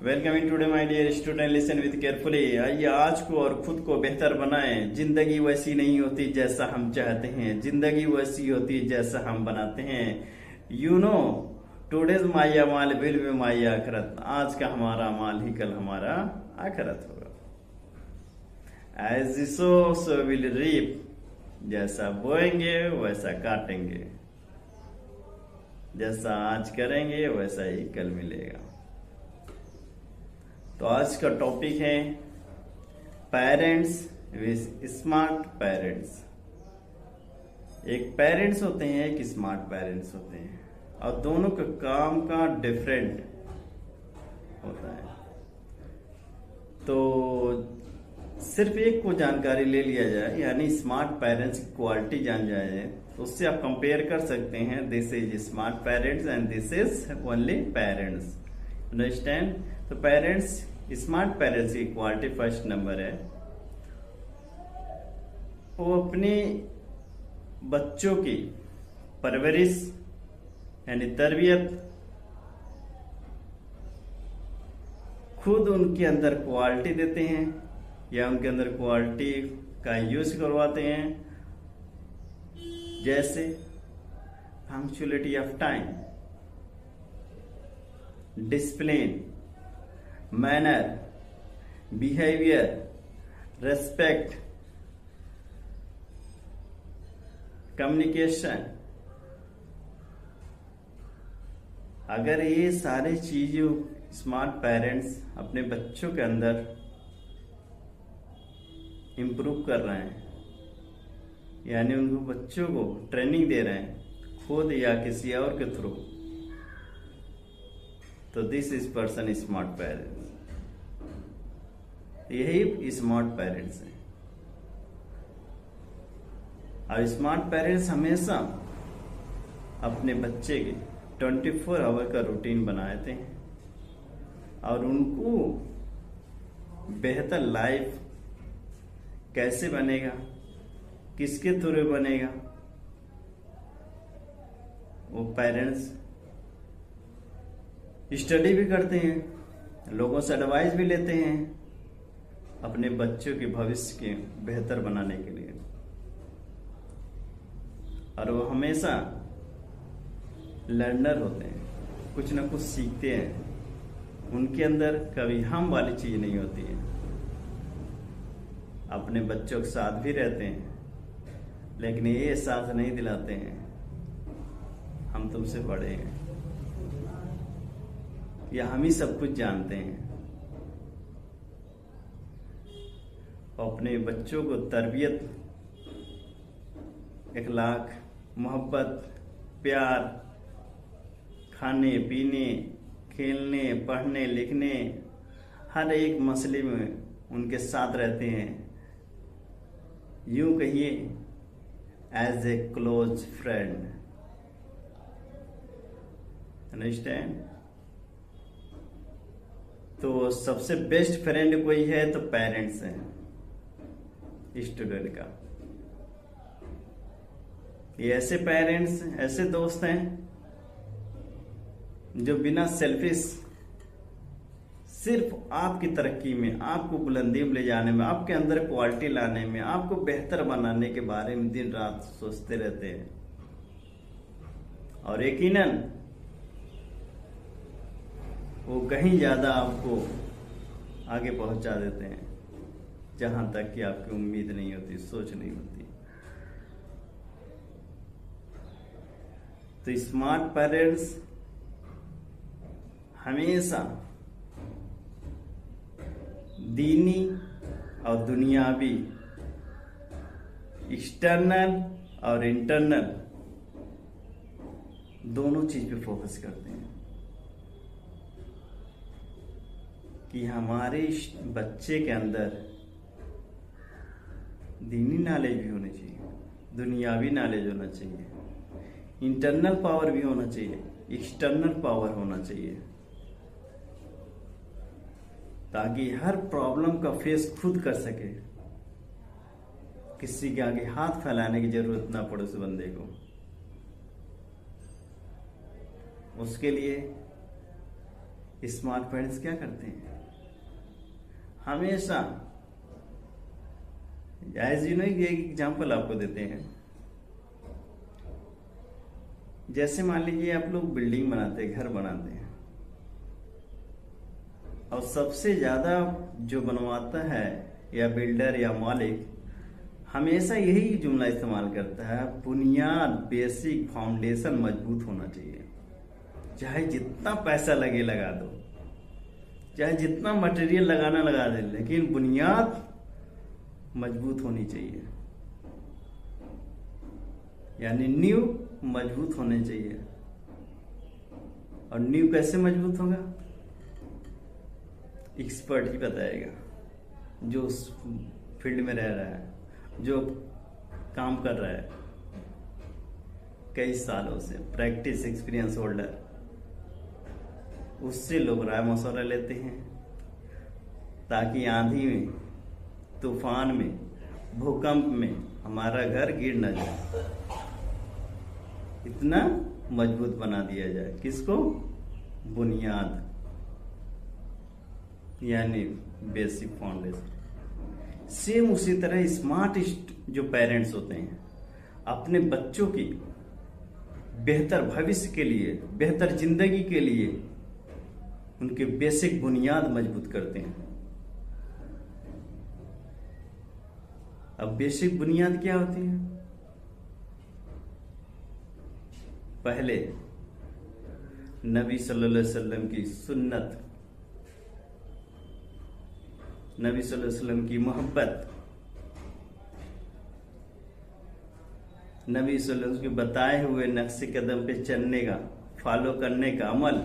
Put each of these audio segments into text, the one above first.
Welcome in today my dear student, listen with carefully. आइए आज को और खुद को बेहतर बनाएं। जिंदगी वैसी नहीं होती जैसा हम चाहते हैं, जिंदगी वैसी होती जैसा हम बनाते हैं। You know today's Maya mall will be my आखरत। आज का हमारा माल ही कल हमारा आखरत होगा। As sow will reap. जैसा बोएंगे वैसा काटेंगे, जैसा आज करेंगे वैसा ही कल मिलेगा। तो आज का टॉपिक है पेरेंट्स विद स्मार्ट पेरेंट्स। एक पेरेंट्स होते हैं, एक स्मार्ट पेरेंट्स होते हैं, और दोनों का काम का डिफरेंट होता है। तो सिर्फ एक को जानकारी ले लिया जाए, यानी स्मार्ट पेरेंट्स की क्वालिटी जान जाए, तो उससे आप कंपेयर कर सकते हैं। This is smart parents and this is only parents. Understand? तो पेरेंट्स, स्मार्ट पेरेंट्स की क्वालिटी फर्स्ट नंबर है, वो अपने बच्चों की परवरिश यानी तरबियत खुद उनके अंदर क्वालिटी देते हैं या उनके अंदर क्वालिटी का यूज करवाते हैं। जैसे punctuality of time, discipline, manner, behaviour, respect, communication. अगर ये सारी चीजों स्मार्ट पेरेंट्स अपने बच्चों के अंदर इम्प्रूव कर रहे हैं, यानी उनको बच्चों को ट्रेनिंग दे रहे हैं खुद या किसी और के थ्रू, तो this is person smart parents. यही स्मार्ट पेरेंट्स हैं। और स्मार्ट पेरेंट्स हमेशा अपने बच्चे के 24 आवर का रूटीन बनाते हैं और उनको बेहतर लाइफ कैसे बनेगा, किसके थ्रू बनेगा, वो पेरेंट्स स्टडी भी करते हैं, लोगों से एडवाइस भी लेते हैं अपने बच्चों के भविष्य के बेहतर बनाने के लिए। और वो हमेशा लर्नर होते हैं, कुछ ना कुछ सीखते हैं। उनके अंदर कभी हम वाली चीज नहीं होती है। अपने बच्चों के साथ भी रहते हैं, लेकिन ये एहसास नहीं दिलाते हैं हम तुमसे बड़े हैं या हम ही सब कुछ जानते हैं। अपने बच्चों को तरबियत, इखलाक, मोहब्बत, प्यार, खाने पीने, खेलने, पढ़ने लिखने, हर एक मसले में उनके साथ रहते हैं। यूं कहिए as a close friend. Understand? तो सबसे बेस्ट फ्रेंड कोई है तो पेरेंट्स हैं स्टूडेंट का। ये ऐसे पेरेंट्स, ऐसे दोस्त हैं जो बिना सेल्फिश, सिर्फ आपकी तरक्की में, आपको बुलंदी में ले जाने में, आपके अंदर क्वालिटी लाने में, आपको बेहतर बनाने के बारे में दिन रात सोचते रहते हैं। और यकीनन वो कहीं ज्यादा आपको आगे पहुंचा देते हैं जहां तक कि आपकी उम्मीद नहीं होती, सोच नहीं होती। तो स्मार्ट पेरेंट्स हमेशा दीनी और दुनियावी, एक्सटर्नल और इंटरनल, दोनों चीज पे फोकस करते हैं कि हमारे बच्चे के अंदर दीनी नॉलेज भी होनी चाहिए, दुनियावी नॉलेज होना चाहिए, इंटरनल पावर भी होना चाहिए, एक्सटर्नल पावर होना चाहिए, ताकि हर प्रॉब्लम का फेस खुद कर सके, किसी के आगे हाथ फैलाने की जरूरत ना पड़े उस बंदे को। उसके लिए स्मार्ट पेरेंट्स क्या करते हैं, हमेशा, एज यू नो, ये एग्जाम्पल आपको देते हैं। जैसे मान लीजिए आप लोग बिल्डिंग बनाते हैं, घर बनाते हैं, और सबसे ज्यादा जो बनवाता है या बिल्डर या मालिक हमेशा यही जुमला इस्तेमाल करता है, बुनियाद, बेसिक फाउंडेशन मजबूत होना चाहिए। चाहे जितना पैसा लगे लगा दो, चाहे जितना मटेरियल लगाना लगा दे, लेकिन बुनियाद मजबूत होनी चाहिए। यानी नींव मजबूत होने चाहिए। और नींव कैसे मजबूत होगा, एक्सपर्ट ही बताएगा, जो उस फील्ड में रह रहा है, जो काम कर रहा है कई सालों से, प्रैक्टिस एक्सपीरियंस होल्डर, उससे लोग राय मशवरा लेते हैं, ताकि आंधी में, तूफान में, भूकंप में हमारा घर गिर न जाए, इतना मजबूत बना दिया जाए। किसको, बुनियाद, यानी बेसिक फाउंडेशन। सेम उसी तरह स्मार्ट जो पेरेंट्स होते हैं अपने बच्चों की बेहतर भविष्य के लिए, बेहतर जिंदगी के लिए उनके बेसिक बुनियाद मजबूत करते हैं। अब बेसिक बुनियाद क्या होती है, पहले नबी सल्लल्लाहु अलैहि वसल्लम की सुन्नत, नबी सल्लल्लाहु अलैहि वसल्लम की मोहब्बत, नबी सल्लल्लाहु अलैहि वसल्लम के बताए हुए नक्शे कदम पे चलने का, फॉलो करने का अमल।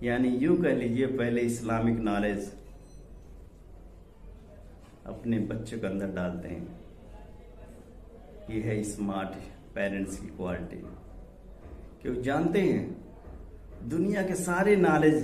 यानी यूं कह लीजिए, पहले इस्लामिक नॉलेज अपने बच्चों के अंदर डालते हैं। ये है स्मार्ट पेरेंट्स की क्वालिटी। क्यों, जानते हैं दुनिया के सारे नॉलेज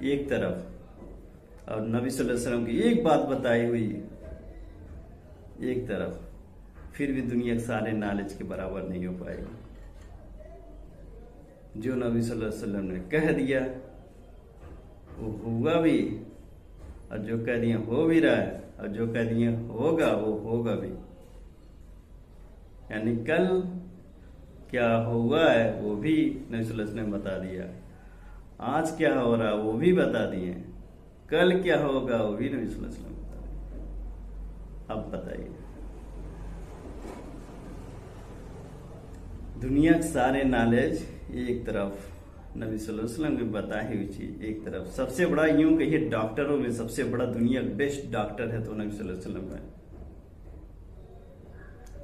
एक तरफ, और नबी सल्लल्लाहु अलैहि वसल्लम की एक बात बताई हुई एक तरफ, फिर भी दुनिया के सारे नॉलेज के बराबर नहीं हो पाएगी। जो नबी सल्लल्लाहु अलैहि वसल्लम ने कह दिया वो हुआ भी, और जो कह दिया हो भी रहा है, और जो कह दिया होगा वो होगा भी। यानी कल क्या हुआ है वो भी नबी सल्लल्लाहु अलैहि वसल्लम ने बता दिया, आज क्या हो रहा वो भी बता दिए, कल क्या होगा वो भी नबी सल्लल्लाहु अलैहि वसल्लम बता दिए। अब बताइए, दुनिया के सारे नॉलेज एक तरफ, नबी सल्लल्लाहु अलैहि वसल्लम की बताई हुई चीज एक तरफ। सबसे बड़ा, यूं कहिए डॉक्टरों में सबसे बड़ा, दुनिया का बेस्ट डॉक्टर है तो नबी सल्लल्लाहु अलैहि वसल्लम है।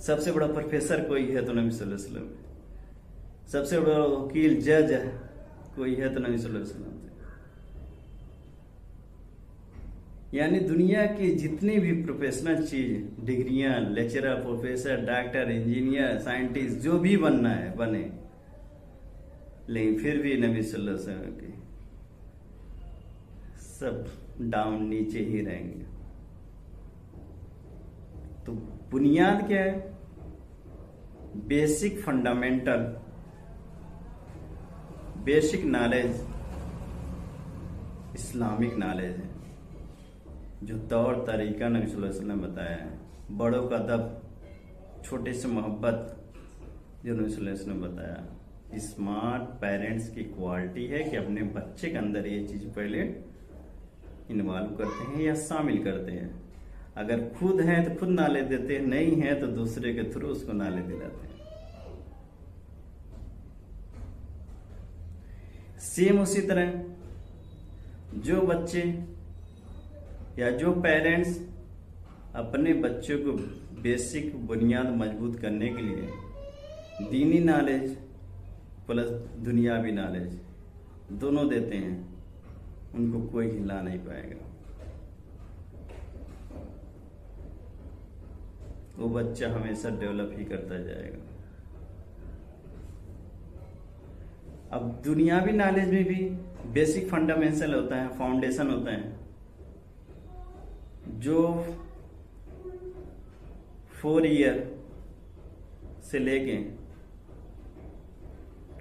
सबसे बड़ा प्रोफेसर कोई है तो नबी सल्लल्लाहु अलैहि वसल्लम है। सबसे बड़ा वकील, जज कोई है तो नबी सल्लल्लाहु अलैहि वसल्लम है। यानी दुनिया की जितनी भी प्रोफेशनल चीज, डिग्रियां, lecturer, professor, doctor, engineer, scientist, जो भी बनना है बने, लेकिन फिर भी नबी सल्लल्लाहु अलैहि वसल्लम की सब डाउन, नीचे ही रहेंगे। तो बुनियाद क्या है, basic fundamental, basic knowledge Islamic knowledge है, जो तौर तरीका नबी सल्लल्लाहु अलैहि वसल्लम ने बताया है। बड़ों का अदब, छोटे से मोहब्बत, जो नबी सल्लल्लाहु अलैहि वसल्लम ने बताया। स्मार्ट पेरेंट्स की क्वालिटी है कि अपने बच्चे के अंदर ये चीज पहले इन्वॉल्व करते हैं या शामिल करते हैं। अगर खुद हैं तो खुद नाले देते हैं, नहीं है तो दूसरे के थ्रू उसको नाले दिलाते हैं। सेम उसी तरह जो बच्चे या जो पेरेंट्स अपने बच्चों को बेसिक बुनियाद मजबूत करने के लिए दीनी नॉलेज प्लस दुनियावी नॉलेज दोनों देते हैं, उनको कोई हिला नहीं पाएगा। वो बच्चा हमेशा डेवलप ही करता जाएगा। अब दुनियावी नॉलेज में भी बेसिक फंडामेंटल होता है, फाउंडेशन होता है, जो 4 ईयर से लेके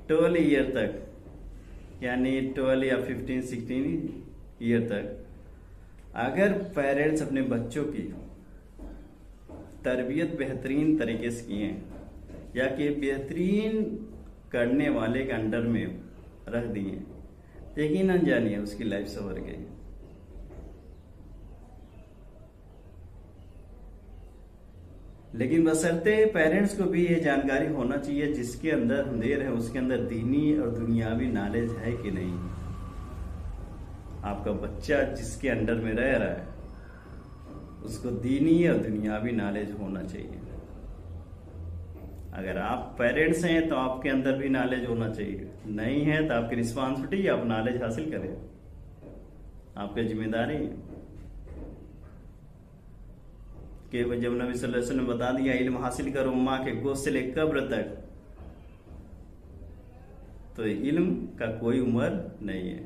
12 ईयर तक, यानी 12 या 15-16 ईयर तक अगर पेरेंट्स अपने बच्चों की तरबियत बेहतरीन तरीके से किए या कि बेहतरीन करने वाले के अंडर में रख दिए, यकीनन जानिए उसकी लाइफ संवर गई। लेकिन बशर्ते पेरेंट्स को भी ये जानकारी होना चाहिए जिसके अंदर हम दे रहे हैं उसके अंदर दीनी और दुनियावी नॉलेज है कि नहीं। आपका बच्चा जिसके अंडर में रह रहा है उसको दीनी और दुनियावी नॉलेज होना चाहिए। अगर आप पेरेंट्स हैं तो आपके अंदर भी नॉलेज होना चाहिए, नहीं है तो आपकी रिस्पॉन्सिबिलिटी आप नॉलेज हासिल करें, आपकी जिम्मेदारी है। कि जब नबी सल्लल्लाहु अलैहि वसल्लम ने बता दिया इल्म हासिल करो माँ के गोद से लेकर कब्र तक, तो इल्म का कोई उम्र नहीं है,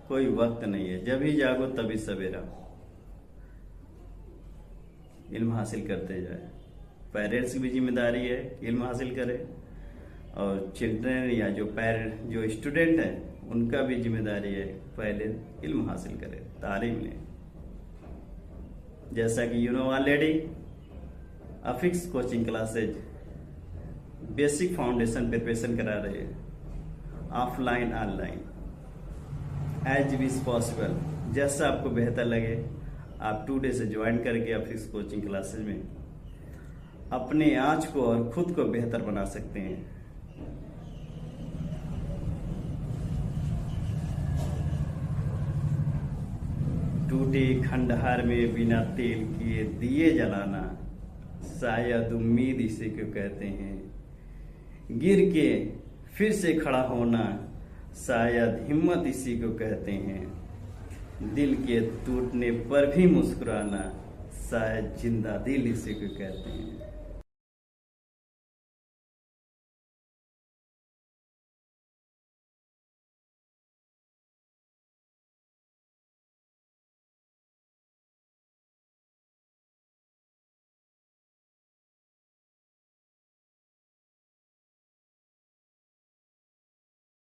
कोई वक्त नहीं है, जब ही जागो तभी सवेरा। इल्म हासिल करते जाए। पेरेंट्स की भी जिम्मेदारी है इल्म हासिल करे, और चिल्ड्रन या जो स्टूडेंट है उनका भी जिम्मेदारी है पहले इल्म हासिल करे, तालीम लें। जैसा कि यू नो ऑलरेडी अफिक्स coaching classes basic foundation preparation करा रहे हैं, offline online, as is possible. जैसा आपको बेहतर लगे आप 2 डे से ज्वाइन करके अफिक्स कोचिंग क्लासेज में अपने आज को और खुद को बेहतर बना सकते हैं। टूटे खंडहर में बिना तेल किए दिए जलाना, शायद उम्मीद इसी को कहते हैं। गिर के फिर से खड़ा होना, शायद हिम्मत इसी को कहते हैं। दिल के टूटने पर भी मुस्कुराना, शायद जिंदा दिल इसी को कहते हैं।